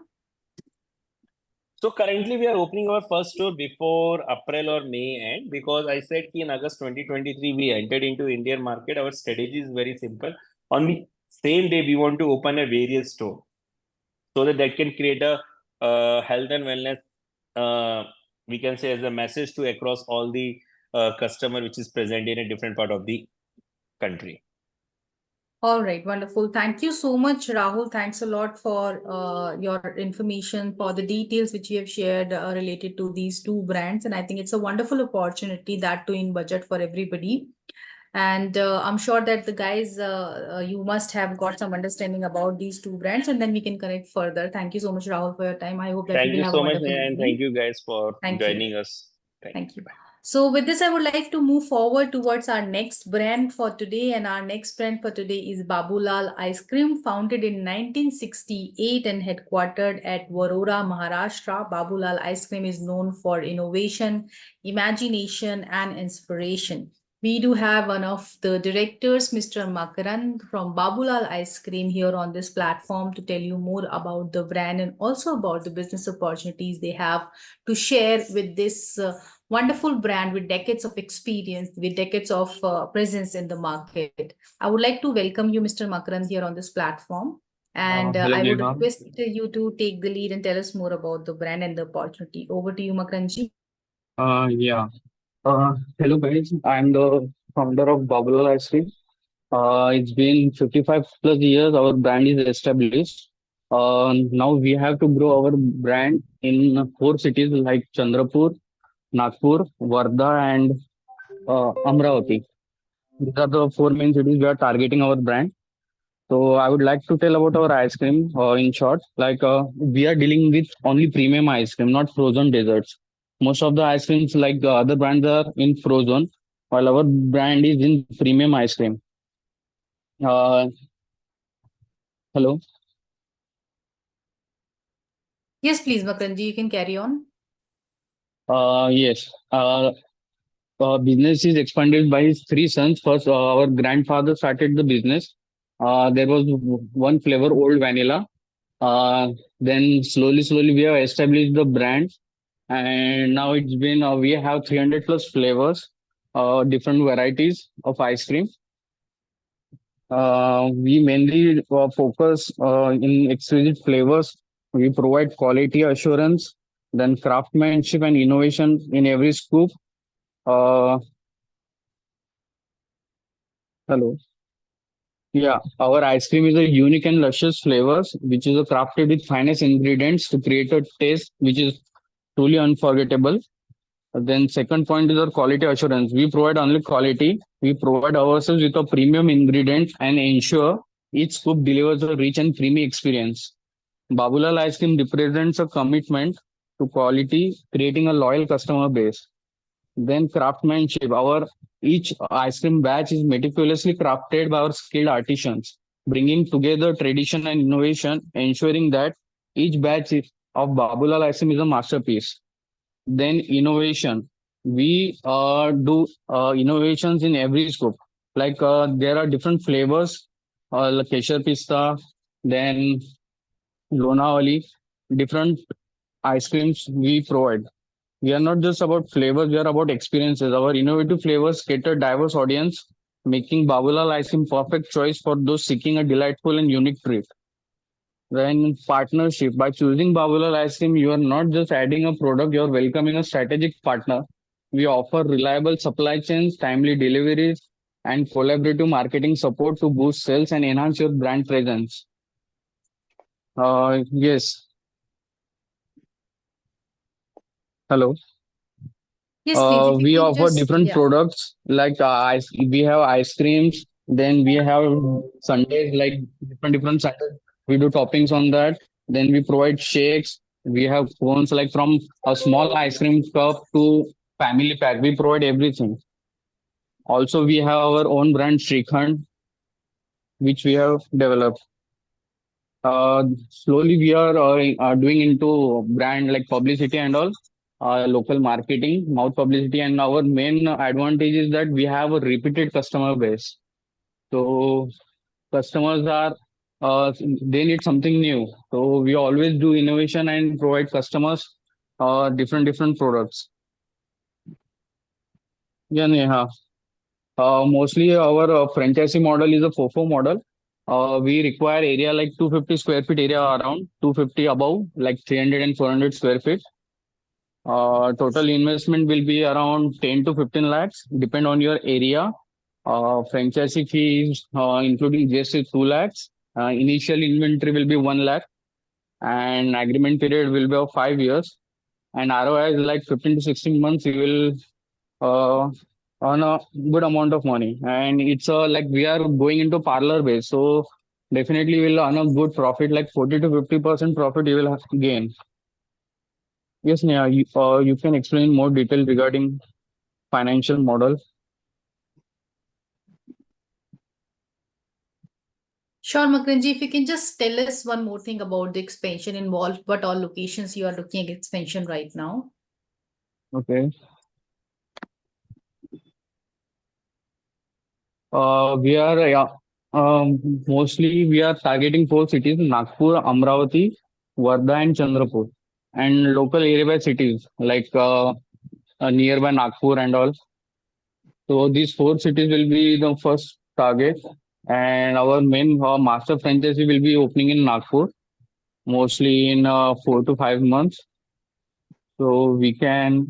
S3: So currently we are opening our first store before April or May end, because I said in August 2023 we entered into Indian market. Our strategy is very simple. On the same day we want to open a various store, so that can create a health and wellness, we can say, as a message to across all the customer which is present in a different part of the country.
S2: All right, wonderful. Thank you so much, Rahul. Thanks a lot for your information, for the details which you have shared related to these two brands. And I think it's a wonderful opportunity, that too in budget for everybody. And I'm sure that the guys, you must have got some understanding about these two brands, and then we can connect further. Thank you so much, Rahul, for your time. I hope that
S3: Thank
S2: you will
S3: you
S2: have
S3: so
S2: a
S3: much,
S2: wonderful
S3: and
S2: evening.
S3: thank you guys for
S2: Thank you.
S3: joining us.
S2: Thank you. So with this, I would like to move forward towards our next brand for today. And our next brand for today is Babulal Ice Cream, founded in 1968 and headquartered at Warora, Maharashtra. Babulal Ice Cream is known for innovation, imagination, and inspiration. We do have one of the directors, Mr. Makaran from Babulal Ice Cream, here on this platform to tell you more about the brand and also about the business opportunities they have to share with this wonderful brand with decades of experience, with decades of presence in the market. I would like to welcome you, Mr. Makaran, here on this platform. And
S4: Hello,
S2: I would
S4: Neha.
S2: request you to take the lead and tell us more about the brand and the opportunity. Over to you, Makaranji.
S4: Yeah. Hello, guys. I'm the founder of Bubble Ice Cream. It's been 55 plus years our brand is established. Now we have to grow our brand in four cities like Chandrapur, Nagpur, Varda, and Amravati. These are the four main cities we are targeting our brand. So I would like to tell about our ice cream in short. We are dealing with only premium ice cream, not frozen desserts. Most of the ice creams like the other brands are in frozen, while our brand is in premium ice cream. Uh, Hello.
S2: Yes, please, Makaranji, you can carry on.
S4: Yes. Business is expanded by his three sons. First, our grandfather started the business. There was one flavor, old vanilla. Then slowly we have established the brand, and now it's been we have 300 plus flavors, different varieties of ice cream. We mainly focus in exquisite flavors. We provide quality assurance, then craftsmanship and innovation in every scoop. Uh, Hello. Yeah, our ice cream is a unique and luscious flavors, which is crafted with finest ingredients to create a taste which is truly unforgettable. Then second point is our quality assurance. We provide only quality. We provide ourselves with a premium ingredient and ensure each scoop delivers a rich and creamy experience. Babulal ice cream represents a commitment to quality, creating a loyal customer base. Then craftsmanship. Our each ice cream batch is meticulously crafted by our skilled artisans, bringing together tradition and innovation, ensuring that each batch of Babulal ice cream is a masterpiece. Then innovation. We do innovations in every scope. Like there are different flavors, like Kesher Pista, then Lonavala, different ice creams we provide. We are not just about flavors, we are about experiences. Our innovative flavors cater diverse audience, making Babulal ice cream perfect choice for those seeking a delightful and unique treat. Then partnership. By choosing Babulal ice cream, you are not just adding a product, you are welcoming a strategic partner. We offer reliable supply chains, timely deliveries, and collaborative marketing support to boost sales and enhance your brand presence. Yes. Hello.
S2: Yes, please, if you
S4: We
S2: can
S4: offer
S2: just,
S4: different
S2: yeah.
S4: products like we have ice creams, then we have sundaes like different sundaes. We do toppings on that. Then we provide shakes. We have cones like from a small ice cream cup to family pack. We provide everything. Also, we have our own brand Shrikhand, which we have developed. Slowly, we are doing into brand like publicity and all, local marketing, mouth publicity, and our main advantage is that we have a repeated customer base. So customers are they need something new. So we always do innovation and provide customers different products. Yeah, Neha. Mostly our franchisee model is a FOFO model. We require area like 250 square feet area around 250 above, like 300 and 400 square feet. Total investment will be around 10 to 15 lakhs, depend on your area. Franchisee fees, including GST, 2 lakhs. Initial inventory will be 1 lakh, and agreement period will be of 5 years. And ROI is like 15 to 16 months. You will uh, earn a good amount of money, and it's like we are going into parlor base, so definitely will earn a good profit, like 40 to 50% profit you will gain. Yes, Neha, you can explain more detail regarding financial model.
S2: Sure, Makranji, if you can just tell us one more thing about the expansion involved, what all locations you are looking at expansion right now.
S4: Okay. We are mostly we are targeting four cities: Nagpur, Amravati, Wardha, and Chandrapur, and local area cities like nearby Nagpur and all. So these four cities will be the first target, and our main master franchisee will be opening in Nagpur, mostly in 4 to 5 months. So we can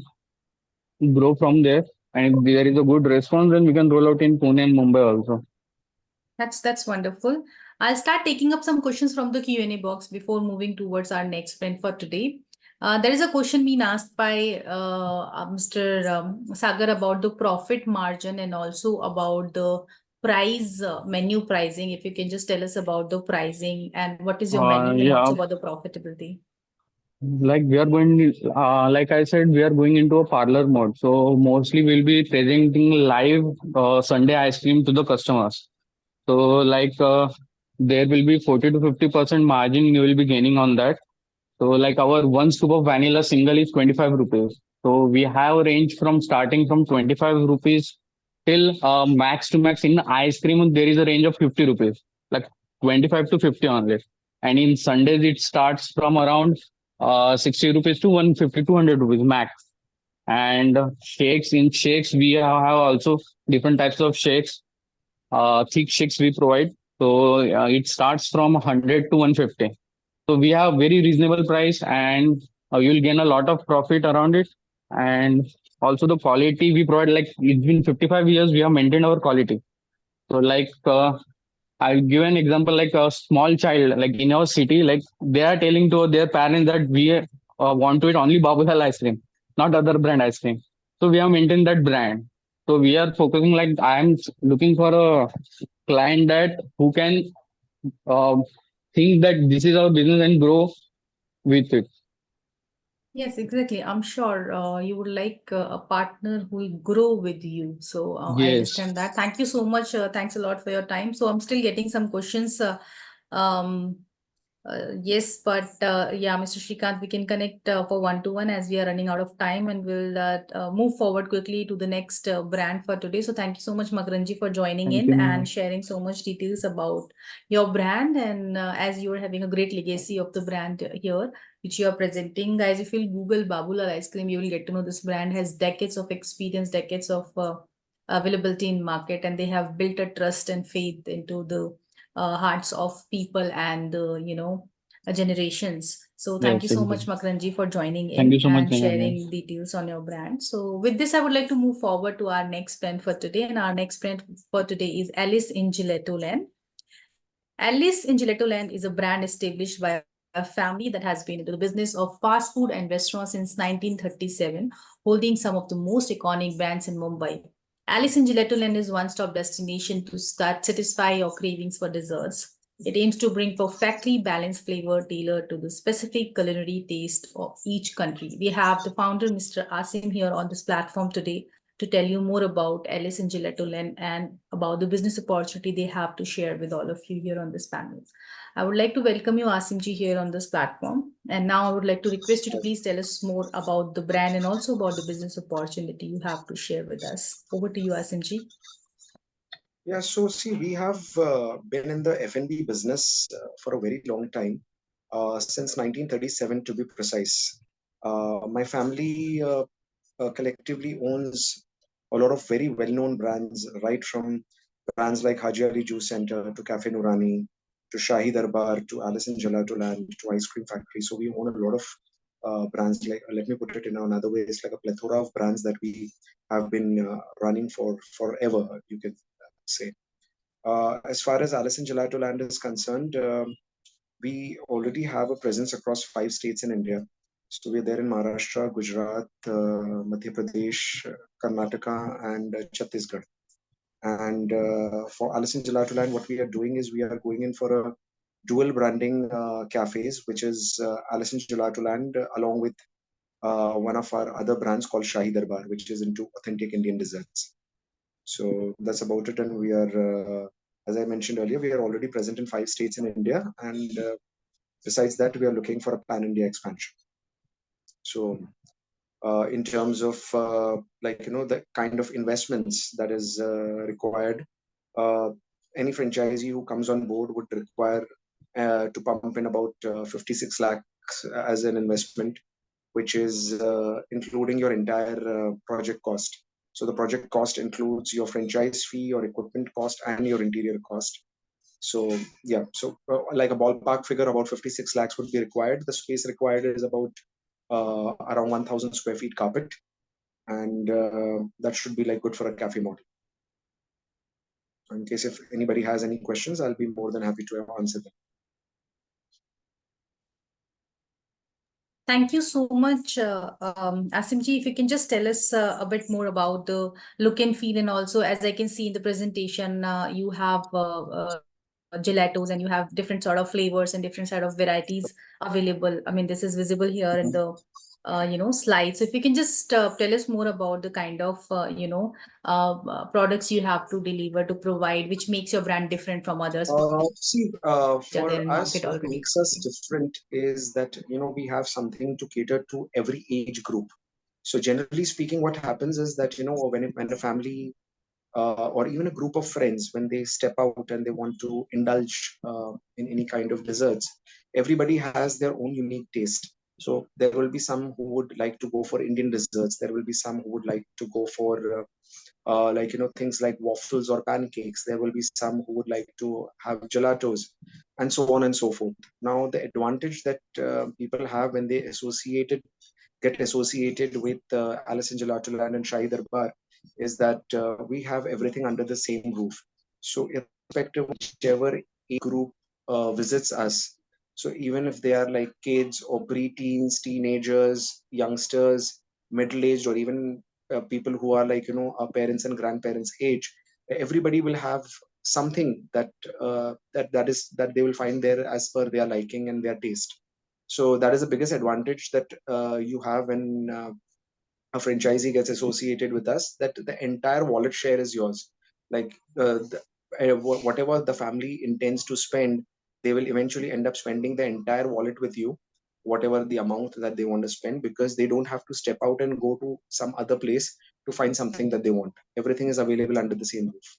S4: grow from there, and if there is a good response, then we can roll out in Pune and Mumbai also.
S2: That's wonderful. I'll start taking up some questions from the Q&A box before moving towards our next friend for today. There is a question being asked by Mr. Sagar about the profit margin and also about the price menu pricing. If you can just tell us about the pricing and what is your menu and
S4: Yeah,
S2: also about the profitability.
S4: like we are going, like I said, we are going into a parlor mode. So mostly we'll be presenting live Sunday ice cream to the customers. So like there will be 40 to 50% margin you will be gaining on that. So like our one scoop of vanilla single is 25 rupees. So we have a range from starting from 25 rupees till max to max in ice cream. There is a range of 50 rupees, like 25 to 50 only. And in Sundays, it starts from around 60 rupees to 150, 200 rupees max. And shakes, in shakes, we have also different types of shakes, thick shakes we provide. So it starts from 100 to 150. So we have very reasonable price, and you'll gain a lot of profit around it. And also the quality we provide, like it's been 55 years, we have maintained our quality. So like I'll give an example, like a small child, like in our city, like they are telling to their parents that we want to eat only Babulal ice cream, not other brand ice cream. So we have maintained that brand. So we are focusing, like I'm looking for a client that who can uh, think that this is our business and grow with it.
S2: Yes, exactly. I'm sure you would like a partner who will grow with you. So I
S4: Yes.
S2: understand that. Thank you so much. Thanks a lot for your time. So I'm still getting some questions um, Yes, but yeah, Mr. Shrikant, we can connect for one-to-one as we are running out of time, and we'll move forward quickly to the next brand for today. So thank you so much, Makaranji, for joining
S4: Thank
S2: in
S4: you,
S2: and sharing so much details about your brand. And as you are having a great legacy of the brand here, which you are presenting, guys, if you'll Google Babulal Ice Cream, you will get to know this brand has decades of experience, decades of availability in market, and they have built a trust and faith into the hearts of people and generations. So thank you
S4: yes,
S2: so much,
S4: exactly.
S2: Makranji, for joining
S4: Thank you
S2: in
S4: so much,
S2: and
S4: Vinay.
S2: sharing details on your brand. So with this, I would like to move forward to our next brand for today. And our next brand for today is Alice in Gelato Land. Alice in Gelato Land is a brand established by a family that has been into the business of fast food and restaurants since 1937, holding some of the most iconic brands in Mumbai. Alice in Gelato Land is one-stop destination to start satisfy your cravings for desserts. It aims to bring perfectly balanced flavor tailored to the specific culinary taste of each country. We have the founder, Mr. Asim, here on this platform today to tell you more about Alice in Gelato Land and about the business opportunity they have to share with all of you here on this panel. I would like to welcome you, Asimji, here on this platform. And now I would like to request you to please tell us more about the brand and also about the business opportunity you have to share with us. Over to you, Asimji.
S5: Yeah, so see, we have been in the F&B business for a very long time, since 1937 to be precise. My family collectively owns a lot of very well-known brands, right from brands like Haji Ali Juice Center to Cafe Nurani to Shahi Darbar to Alice in Gelato Land to Ice Cream Factory. So we own a lot of brands. Like let me put it in another way, it's like a plethora of brands that we have been running for forever, you could say. As far as Alice in Gelato Land is concerned, we already have a presence across 5 states in India. So we're there in Maharashtra, Gujarat, Madhya Pradesh, Karnataka, and Chhattisgarh. And for Alice in Gelato Land, what we are doing is we are going in for a dual branding cafes, which is Alice in Gelato Land, along with one of our other brands called Shahi Darbar, which is into authentic Indian desserts. So that's about it. And we are, as I mentioned earlier, we are already present in 5 states in India. And besides that, we are looking for a pan India expansion. So, in terms of the kind of investments that is required, uh, any franchisee who comes on board would require to pump in about 56 lakhs as an investment, which is including your entire project cost. So the project cost includes your franchise fee, your equipment cost, and your interior cost. So yeah, so like a ballpark figure, about 56 lakhs would be required. The space required is about around 1,000 square feet carpet, and that should be like good for a cafe model. In case if anybody has any questions, I'll be more than happy to answer them.
S2: Thank you so much, Asimji. If you can just tell us a bit more about the look and feel, and also, as I can see in the presentation, you have gelatos and you have different sort of flavors and different sort of varieties available. I mean, this is visible here in the slides. So if you can just tell us more about the kind of products you have to deliver to provide, which makes your brand different from others which
S5: See,
S2: are there in
S5: for us,
S2: market
S5: what
S2: already.
S5: makes us different is that we have something to cater to every age group. So generally speaking, what happens is that when a family or even a group of friends, when they step out and they want to indulge in any kind of desserts, everybody has their own unique taste. So there will be some who would like to go for Indian desserts. There will be some who would like to go for things like waffles or pancakes. There will be some who would like to have gelatos, and so on and so forth. Now the advantage that people have when they get associated with Alice in Gelato Land and Shahi Darbar is that we have everything under the same roof. So irrespective of whichever age group visits us, so even if they are like kids or pre-teens, teenagers, youngsters, middle-aged, or even people who are like our parents and grandparents' age, everybody will have something that they will find there as per their liking and their taste. So that is the biggest advantage that you have when a franchisee gets associated with us, that the entire wallet share is yours. Like whatever the family intends to spend, they will eventually end up spending the entire wallet with you, whatever the amount that they want to spend, because they don't have to step out and go to some other place to find something that they want. Everything is available under the same roof.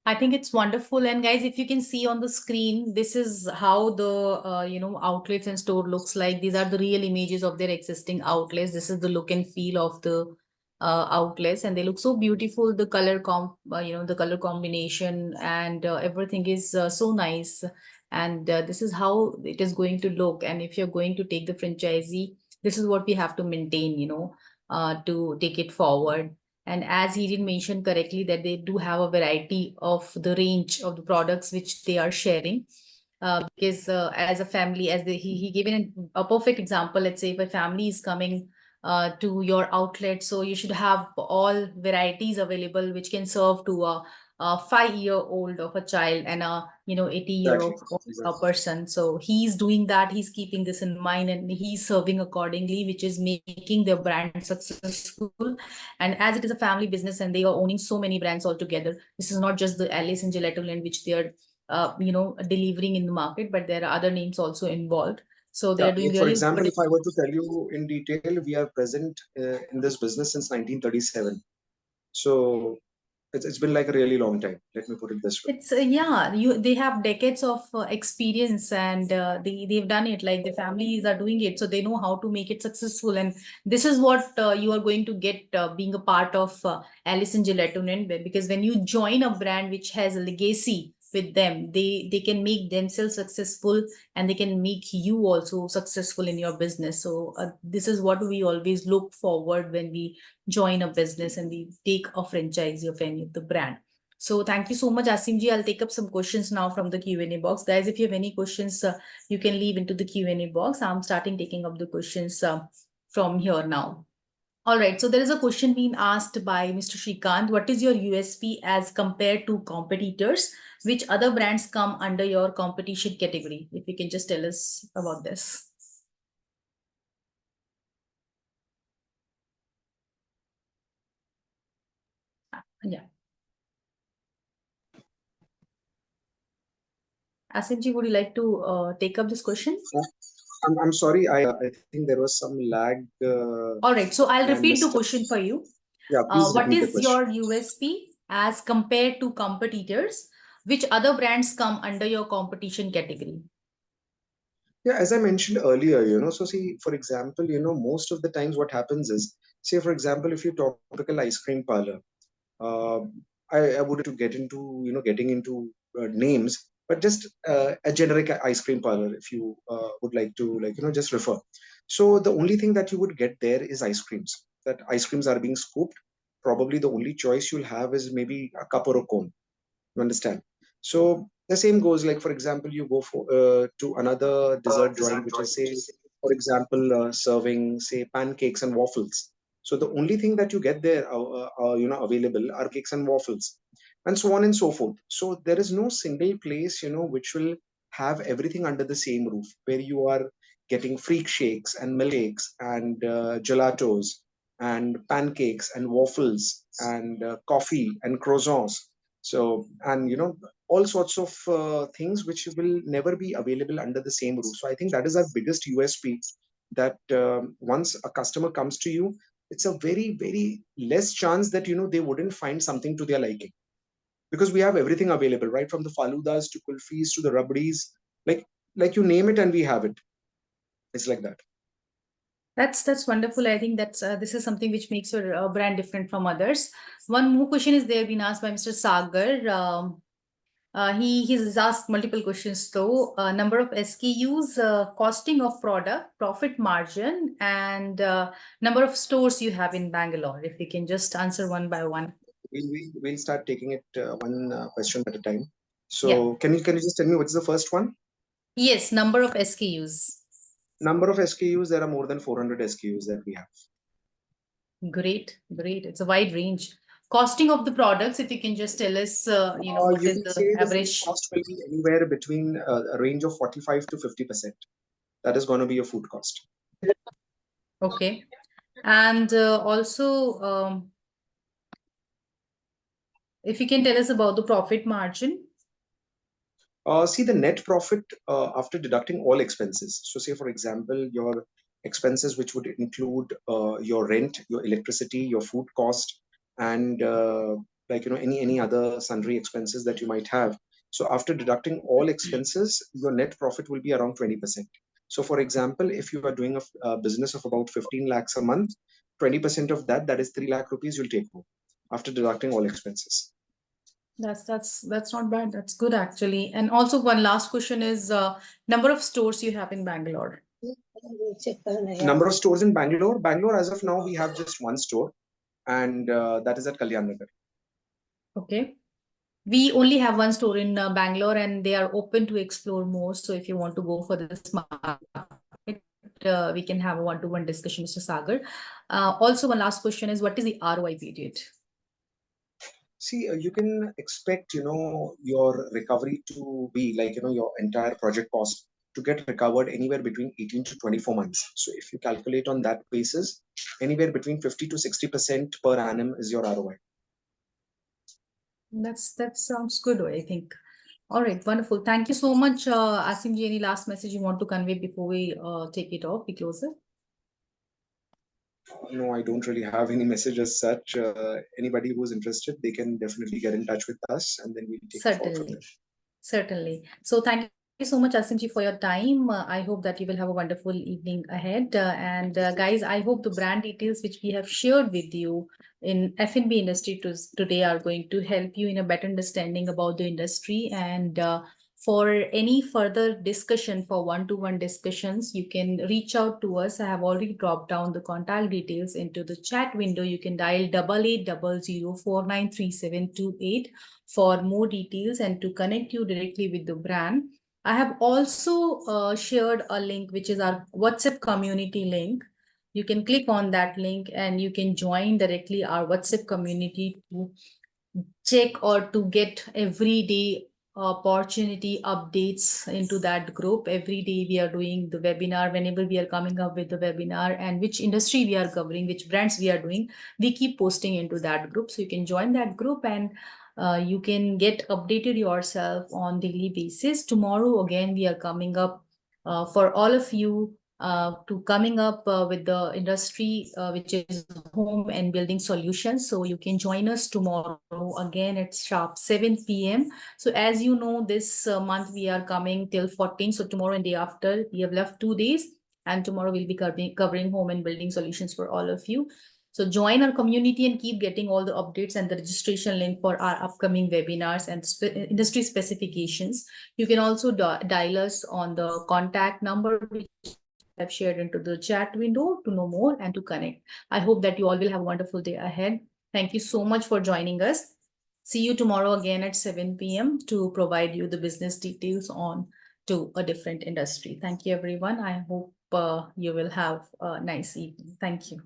S2: I think it's wonderful. And guys, if you can see on the screen, this is how the outlets and store looks like. These are the real images of their existing outlets. This is the look and feel of the outlets, and they look so beautiful. The the color combination and everything is so nice. And this is how it is going to look. And if you're going to take the franchisee, this is what we have to maintain, to take it forward. And as he did mention correctly, that they do have a variety of the range of the products which they are sharing. Because as a family, he gave a perfect example. Let's say if a family is coming to your outlet, so you should have all varieties available which can serve to a 5-year-old of a child and a 80-year-old
S5: Exactly.
S2: person. So he's doing that. He's keeping this in mind and he's serving accordingly, which is making their brand successful. And as it is a family business and they are owning so many brands altogether, this is not just the Alice in Gelato Land which they are delivering in the market, but there are other names also involved. So they
S5: Yeah,
S2: are doing
S5: like for
S2: really
S5: example,
S2: good.
S5: if I were to tell you in detail, we are present in this business since 1937. So it's been like a really long time. Let me put it this way.
S2: It's they have decades of experience and they've done it, like the families are doing it, so they know how to make it successful. And this is what you are going to get being a part of Alice in Gelato Land, because when you join a brand which has a legacy with them, they can make themselves successful and they can make you also successful in your business. So this is what we always look forward when we join a business and we take a franchise of any of the brand. So thank you so much, Asim ji. I'll take up some questions now from the Q&A box. Guys, if you have any questions, you can leave into the Q&A box. I'm starting taking up the questions from here now. All right. So there is a question being asked by Mr. Shrikant. What is your USP as compared to competitors? Which other brands come under your competition category? If you can just tell us about this. Yeah. Asim ji, would you like to take up this question?
S5: I'm sorry, I think there was some lag.
S2: All right, so I'll
S5: and I
S2: repeat the
S5: missed it.
S2: question for you.
S5: Yeah, please
S2: What
S5: repeat the
S2: is
S5: question.
S2: your USP as compared to competitors? Which other brands come under your competition category?
S5: Yeah, as I mentioned earlier, so see, for example, most of the times what happens is, say, for example, if you talk typical ice cream parlor, uh, I would to get into, getting into names, but just a generic ice cream parlor, if you would like to, just refer. So the only thing that you would get there is ice creams. That ice creams are being scooped. Probably the only choice you'll have is maybe a cup or a cone. You understand? So the same goes, like for example, you go for to another dessert joint, which is, say, for example, serving, say, pancakes and waffles. So the only thing that you get there, available are cakes and waffles, and so on and so forth. So there is no single place, which will have everything under the same roof, where you are getting freak shakes and milkshakes and gelatos and pancakes and waffles and coffee and croissants. So, and all sorts of things which will never be available under the same roof. So I think that is our biggest USP, that once a customer comes to you, it's a very, very less chance that they wouldn't find something to their liking, because we have everything available, right from the faludas to kulfis to the rabdis, like you name it and we have it. It's like that.
S2: That's wonderful. I think that's this is something which makes your brand different from others. One more question is there being asked by Mr. Sagar. He's asked multiple questions though. Number of SKUs, costing of product, profit margin, and number of stores you have in Bangalore. If you can just answer one by one.
S5: We'll start taking it one question at a time. So
S2: Yeah.
S5: can you just tell me what's the first one?
S2: Yes, number of SKUs.
S5: Number of SKUs, there are more than 400 SKUs that we have.
S2: Great, great. It's a wide range. Costing of the products, if you can just tell us, what
S5: You
S2: is
S5: can
S2: the
S5: say the food
S2: average?
S5: cost will be anywhere between a range of 45 to 50%. That is going to be your food cost.
S2: Okay. And also, If you can tell us about the profit margin.
S5: See the net profit after deducting all expenses. So, say for example, your expenses, which would include your rent, your electricity, your food cost, and like any other sundry expenses that you might have. So, after deducting all expenses, your net profit will be around 20%. So, for example, if you are doing a business of about 15 lakhs a month, 20% of that, that is 3 lakh rupees, you'll take home after deducting all expenses.
S2: That's not bad. That's good actually. And also one last question is number of stores you have in Bangalore.
S5: Number of stores in Bangalore. Bangalore, as of now, we have just one store, and that is at Kalyan Nagar.
S2: Okay. We only have one store in Bangalore, and they are open to explore more. So if you want to go for this market, we can have a one-to-one discussion, Mr. Sagar. Also, one last question is, what is the ROI period?
S5: See, you can expect, your recovery to be like, your entire project cost to get recovered anywhere between 18 to 24 months. So if you calculate on that basis, anywhere between 50 to 60% per annum is your ROI.
S2: That sounds good, I think. All right, wonderful. Thank you so much, Asim ji. Any last message you want to convey before we take it off? We close it.
S5: No, I don't really have any message as such. Anybody who's interested, they can definitely get in touch with us, and then we'll take it forward from there.
S2: Certainly. So thank you so much, Asim ji, for your time. I hope that you will have a wonderful evening ahead. And guys, I hope the brand details which we have shared with you in F&B industry today are going to help you in a better understanding about the industry. And for any further discussion, for one-to-one discussions, you can reach out to us. I have already dropped down the contact details into the chat window. You can dial 8800493728 for more details and to connect you directly with the brand. I have also shared a link, which is our WhatsApp community link. You can click on that link and you can join directly our WhatsApp community to check or to get everyday opportunity updates into that group. Every day we are doing the webinar. Whenever we are coming up with the webinar and which industry we are covering, which brands we are doing, we keep posting into that group. So you can join that group and you can get updated yourself on daily basis. Tomorrow again we are coming up for all of you to coming up with the industry which is home and building solutions. So you can join us tomorrow again at sharp 7 p.m. So as you know, this month we are coming till 14. So tomorrow and day after, we have left 2 days, and tomorrow we'll be covering home and building solutions for all of you. So join our community and keep getting all the updates and the registration link for our upcoming webinars and industry specifications. You can also dial us on the contact number which I've shared into the chat window to know more and to connect. I hope that you all will have a wonderful day ahead. Thank you so much for joining us. See you tomorrow again at 7 p.m. to provide you the business details on to a different industry. Thank you, everyone. I hope you will have a nice evening. Thank you.